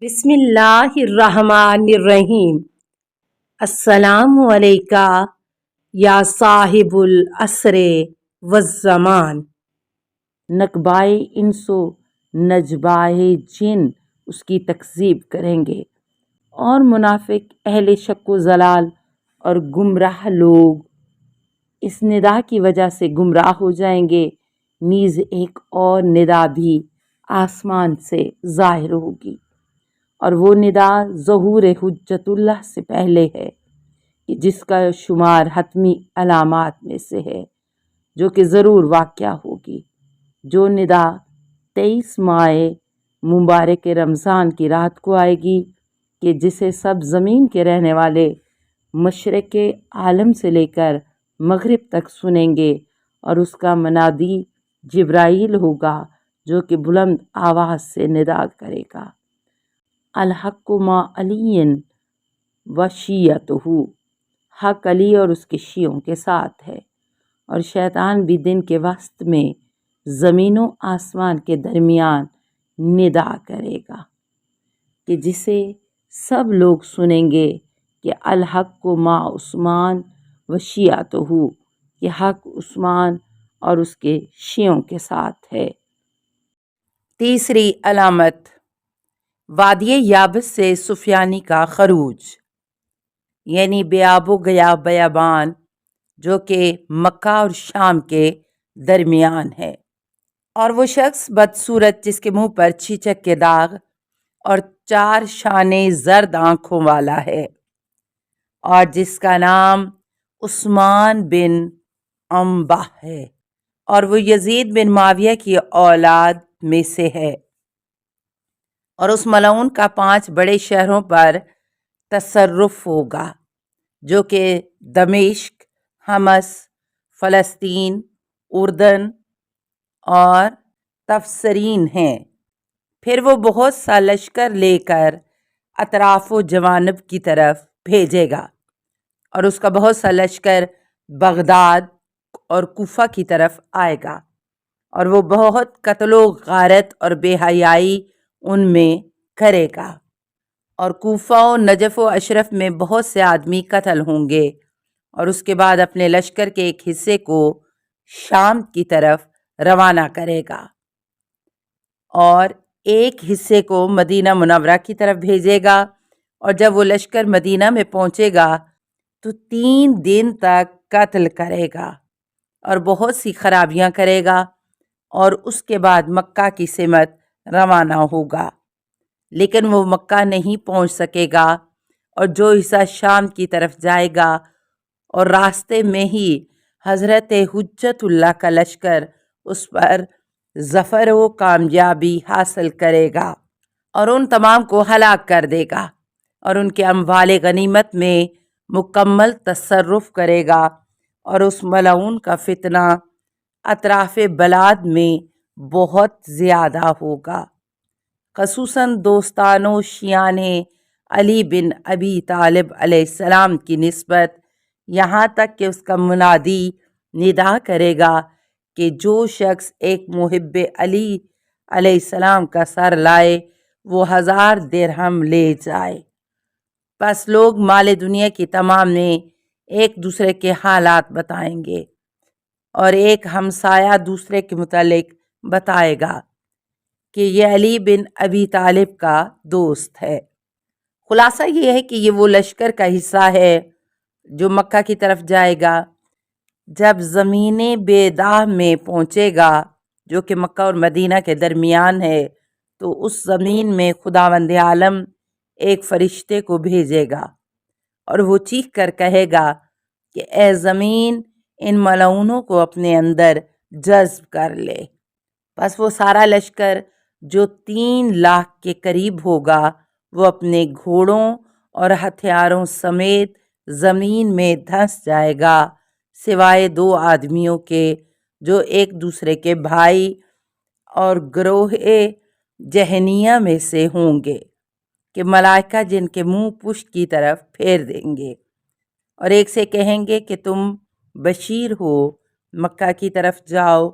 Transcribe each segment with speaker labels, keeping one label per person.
Speaker 1: بسم اللہ الرحمن الرحیم۔ السلام علیکہ یا صاحب العصر والزمان۔ نقبائے انس و نجبائے جن اس کی تکذیب کریں گے، اور منافق اہل شک و ضلال اور گمراہ لوگ اس ندا کی وجہ سے گمراہ ہو جائیں گے۔ نیز ایک اور ندا بھی آسمان سے ظاہر ہوگی، اور وہ ندا ظہور حجت اللہ سے پہلے ہے، کہ جس کا شمار حتمی علامات میں سے ہے جو کہ ضرور واقعہ ہوگی۔ جو ندا 23 ماہ مبارک رمضان کی رات کو آئے گی، کہ جسے سب زمین کے رہنے والے مشرق عالم سے لے کر مغرب تک سنیں گے، اور اس کا منادی جبرائیل ہوگا جو کہ بلند آواز سے ندا کرے گا، الحق مع علی و شیعتہ، حق علی اور اس کے شیعوں کے ساتھ ہے، اور شیطان بھی دن کے وسط میں زمین و آسمان کے درمیان ندا کرے گا، کہ جسے سب لوگ سنیں گے، کہ الحق مع عثمان و شیعتہ، کہ حق عثمان اور اس کے شیعوں کے ساتھ ہے۔ تیسری علامت، وادی یابس سے سفیانی کا خروج، یعنی بے آب و گیا بیابان، جو کہ مکہ اور شام کے درمیان ہے، اور وہ شخص بدصورت جس کے منہ پر چیچک کے داغ اور 4 شانے زرد آنکھوں والا ہے، اور جس کا نام عثمان بن عنبہ ہے، اور وہ یزید بن معاویہ کی اولاد میں سے ہے، اور اس ملعون کا 5 بڑے شہروں پر تصرف ہوگا، جو کہ دمشق، حمص، فلسطین، اردن اور تفسرین ہیں۔ پھر وہ بہت سا لشکر لے کر اطراف و جوانب کی طرف بھیجے گا، اور اس کا بہت سا لشکر بغداد اور کوفہ کی طرف آئے گا، اور وہ بہت قتل و غارت اور بے حیائی ان میں کرے گا، اور کوفہ و نجف و اشرف میں بہت سے آدمی قتل ہوں گے، اور اس کے بعد اپنے لشکر کے ایک حصے کو شام کی طرف روانہ کرے گا، اور ایک حصے کو مدینہ منورہ کی طرف بھیجے گا، اور جب وہ لشکر مدینہ میں پہنچے گا تو 3 دن تک قتل کرے گا اور بہت سی خرابیاں کرے گا، اور اس کے بعد مکہ کی سمت روانہ ہوگا، لیکن وہ مکہ نہیں پہنچ سکے گا، اور جو حصہ شام کی طرف جائے گا، اور راستے میں ہی حضرت حجت اللہ کا لشکر اس پر ظفر و کامیابی حاصل کرے گا، اور ان تمام کو ہلاک کر دے گا، اور ان کے اموال غنیمت میں مکمل تصرف کرے گا، اور اس ملعون کا فتنہ اطراف بلاد میں بہت زیادہ ہوگا، خصوصاً دوستان و شیعان علی بن ابی طالب علیہ السلام کی نسبت، یہاں تک کہ اس کا منادی ندا کرے گا کہ جو شخص ایک محب علی علیہ السلام کا سر لائے وہ 1000 درہم لے جائے۔ پس لوگ مال دنیا کی تمام میں ایک دوسرے کے حالات بتائیں گے، اور ایک ہمسایہ دوسرے کے متعلق بتائے گا کہ یہ علی بن ابی طالب کا دوست ہے۔ خلاصہ یہ ہے کہ یہ وہ لشکر کا حصہ ہے جو مکہ کی طرف جائے گا۔ جب زمین بیداہ میں پہنچے گا، جو کہ مکہ اور مدینہ کے درمیان ہے، تو اس زمین میں خداوند عالم ایک فرشتے کو بھیجے گا، اور وہ چیخ کر کہے گا کہ اے زمین ان ملعونوں کو اپنے اندر جذب کر لے۔ پس وہ سارا لشکر جو 3 لاکھ کے قریب ہوگا، وہ اپنے گھوڑوں اور ہتھیاروں سمیت زمین میں دھنس جائے گا، سوائے 2 آدمیوں کے جو ایک دوسرے کے بھائی اور گروہ جہنیہ میں سے ہوں گے، کہ ملائکہ جن کے منہ پشت کی طرف پھیر دیں گے، اور ایک سے کہیں گے کہ تم بشیر ہو، مکہ کی طرف جاؤ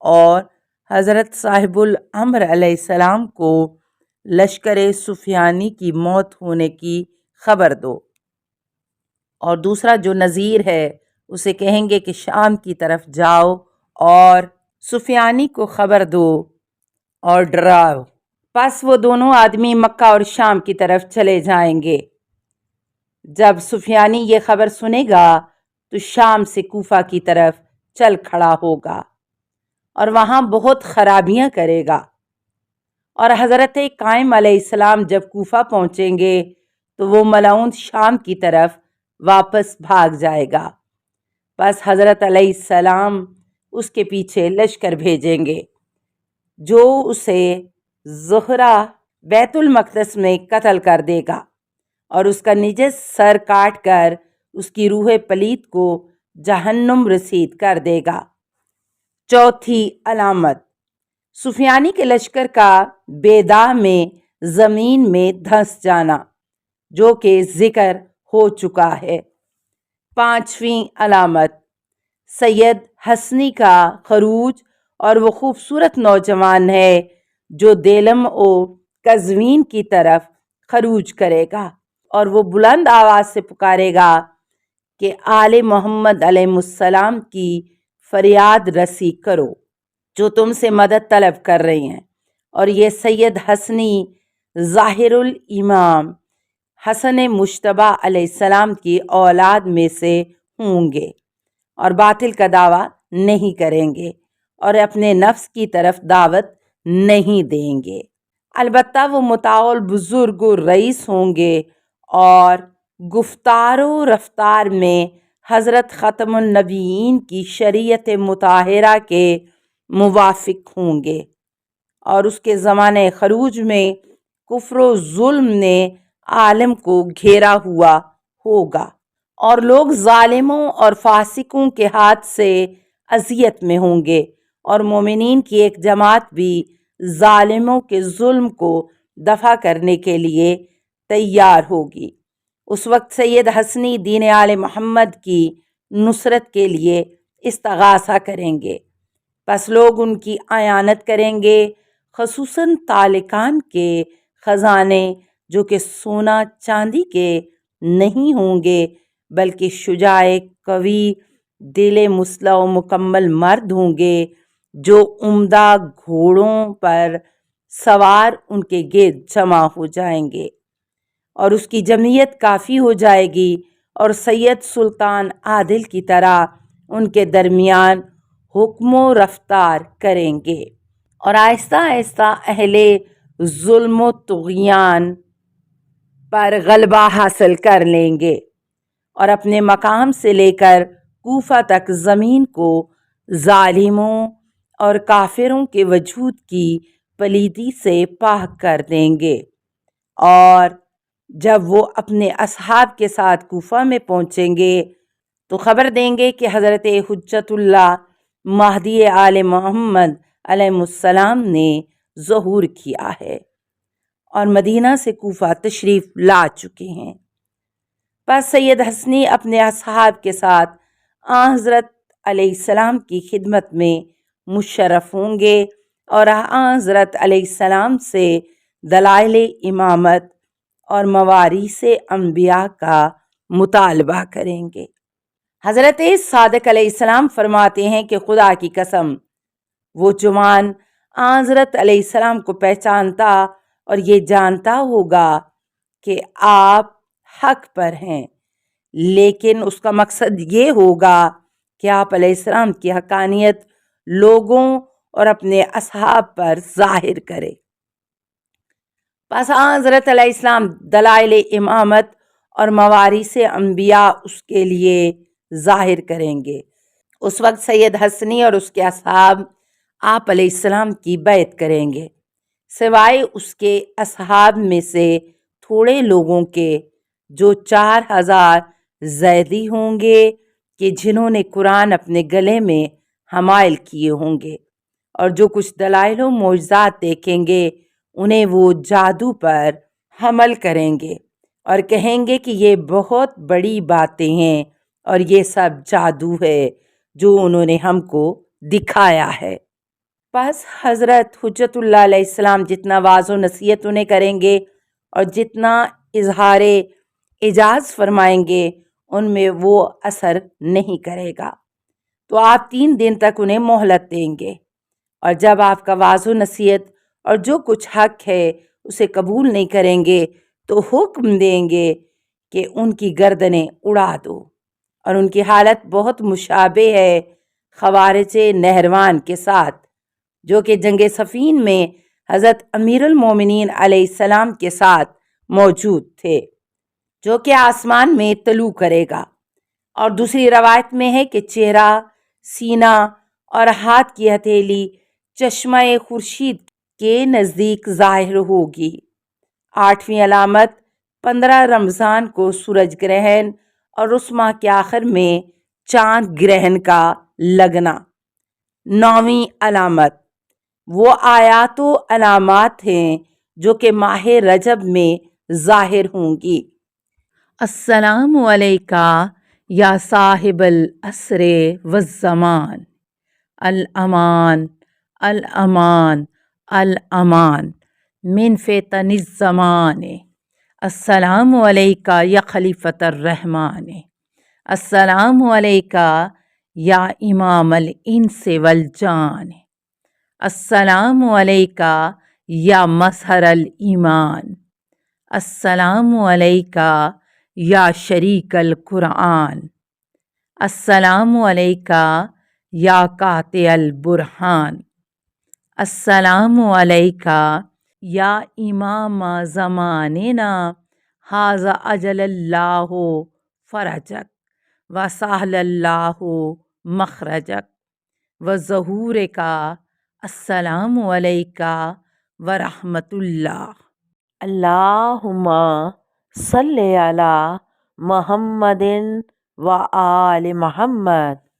Speaker 1: اور حضرت صاحب الامر علیہ السلام کو لشکر سفیانی کی موت ہونے کی خبر دو۔ اور دوسرا جو نذیر ہے اسے کہیں گے کہ شام کی طرف جاؤ اور سفیانی کو خبر دو اور ڈراؤ۔ پس وہ دونوں آدمی مکہ اور شام کی طرف چلے جائیں گے۔ جب سفیانی یہ خبر سنے گا تو شام سے کوفہ کی طرف چل کھڑا ہوگا اور وہاں بہت خرابیاں کرے گا۔ اور حضرت قائم علیہ السلام جب کوفہ پہنچیں گے تو وہ ملعون شام کی طرف واپس بھاگ جائے گا۔ بس حضرت علیہ السلام اس کے پیچھے لشکر بھیجیں گے جو اسے زہرہ بیت المقدس میں قتل کر دے گا اور اس کا نجس سر کاٹ کر اس کی روح پلید کو جہنم رسید کر دے گا۔ چوتھی علامت، سفیانی کے لشکر کا بیداء میں زمین میں دھنس جانا، جو کہ ذکر ہو چکا ہے۔ پانچویں علامت، سید حسنی کا خروج، اور وہ خوبصورت نوجوان ہے جو دیلم و قزوین کی طرف خروج کرے گا اور وہ بلند آواز سے پکارے گا کہ آل محمد علیہ السلام کی فریاد رسی کرو جو تم سے مدد طلب کر رہے ہیں۔ اور یہ سید حسنی ظاہر الامام حسن مجتبیٰ علیہ السلام کی اولاد میں سے ہوں گے اور باطل کا دعویٰ نہیں کریں گے اور اپنے نفس کی طرف دعوت نہیں دیں گے۔ البتہ وہ مطاع بزرگ و رئیس ہوں گے اور گفتار و رفتار میں حضرت ختم النبیین کی شریعت مطہرہ کے موافق ہوں گے۔ اور اس کے زمانے خروج میں کفر و ظلم نے عالم کو گھیرا ہوا ہوگا اور لوگ ظالموں اور فاسقوں کے ہاتھ سے اذیت میں ہوں گے اور مومنین کی ایک جماعت بھی ظالموں کے ظلم کو دفع کرنے کے لیے تیار ہوگی۔ اس وقت سید حسنی دین آل محمد کی نصرت کے لیے استغاثہ کریں گے، پس لوگ ان کی اعانت کریں گے، خصوصاً تالکان کے خزانے جو کہ سونا چاندی کے نہیں ہوں گے بلکہ شجاع قوی دل مسلح و مکمل مرد ہوں گے جو عمدہ گھوڑوں پر سوار ان کے گرد جمع ہو جائیں گے اور اس کی جمعیت کافی ہو جائے گی اور سید سلطان عادل کی طرح ان کے درمیان حکم و رفتار کریں گے اور آہستہ آہستہ اہل ظلم و طغیان پر غلبہ حاصل کر لیں گے اور اپنے مقام سے لے کر کوفہ تک زمین کو ظالموں اور کافروں کے وجود کی پلیدی سے پاک کر دیں گے۔ اور جب وہ اپنے اصحاب کے ساتھ کوفہ میں پہنچیں گے تو خبر دیں گے کہ حضرت حجت اللہ مہدی آل محمد علیہ السلام نے ظہور کیا ہے اور مدینہ سے کوفہ تشریف لا چکے ہیں۔ پس سید حسنی اپنے اصحاب کے ساتھ حضرت علیہ السلام کی خدمت میں مشرف ہوں گے اور حضرت علیہ السلام سے دلائل امامت اور مواریث انبیاء کا مطالبہ کریں گے۔ حضرت صادق علیہ السلام فرماتے ہیں کہ خدا کی قسم، وہ جوان حضرت علیہ السلام کو پہچانتا اور یہ جانتا ہوگا کہ آپ حق پر ہیں، لیکن اس کا مقصد یہ ہوگا کہ آپ علیہ السلام کی حقانیت لوگوں اور اپنے اصحاب پر ظاہر کرے۔ پس حضرت علیہ السلام دلائل امامت اور مواریث انبیاء اس کے لیے ظاہر کریں گے۔ اس وقت سید حسنی اور اس کے اصحاب آپ علیہ السلام کی بیعت کریں گے، سوائے اس کے اصحاب میں سے تھوڑے لوگوں کے جو 4000 زیدی ہوں گے کہ جنہوں نے قرآن اپنے گلے میں حمائل کیے ہوں گے اور جو کچھ دلائل و معجزات دیکھیں گے انہیں وہ جادو پر حمل کریں گے اور کہیں گے کہ یہ بہت بڑی باتیں ہیں اور یہ سب جادو ہے جو انہوں نے ہم کو دکھایا ہے۔ بس حضرت حجت اللہ علیہ السلام جتنا واعظ و نصیحت انہیں کریں گے اور جتنا اظہار اعجاز فرمائیں گے ان میں وہ اثر نہیں کرے گا، تو آپ 3 دن تک انہیں مہلت دیں گے، اور جب آپ کا واعظ و نصیحت اور جو کچھ حق ہے اسے قبول نہیں کریں گے تو حکم دیں گے کہ ان کی گردنیں اڑا دو، اور ان کی حالت بہت مشابہ ہے خوارج نہروان کے ساتھ، جو کہ جنگ صفین میں حضرت امیر المومنین علیہ السلام کے ساتھ موجود تھے، جو کہ آسمان میں طلوع کرے گا، اور دوسری روایت میں ہے کہ چہرہ، سینہ اور ہاتھ کی ہتھیلی چشمہ خورشید کے نزدیک ظاہر ہوگی۔ 8ویں علامت 15 رمضان کو سورج گرہن اور اس ماہ کے آخر میں چاند گرہن کا لگنا۔ 9ویں علامت وہ آیات و علامات ہیں جو کہ ماہ رجب میں ظاہر ہوں گی۔ السلام علیکہ یا صاحب العصر والزمان، الامان الامان الامان من فتن الزمان، السلام علیکہ یا خلیفۃ الرحمن، السلام علیکہ یا امام الانس والجان، السلام علیکہ یا مظہر الایمان، السلام علیکہ یا شریک القرآن، السلام علیکہ یا قاطع البرہان، السلام علیکہ یا امام زماننا ھذا اجل اللہ فرجک وسہل اللہ مخرجک وظہورک، السلام علیکہ ورحمۃ اللہ۔ اللہم صلی علی محمد و آل محمد۔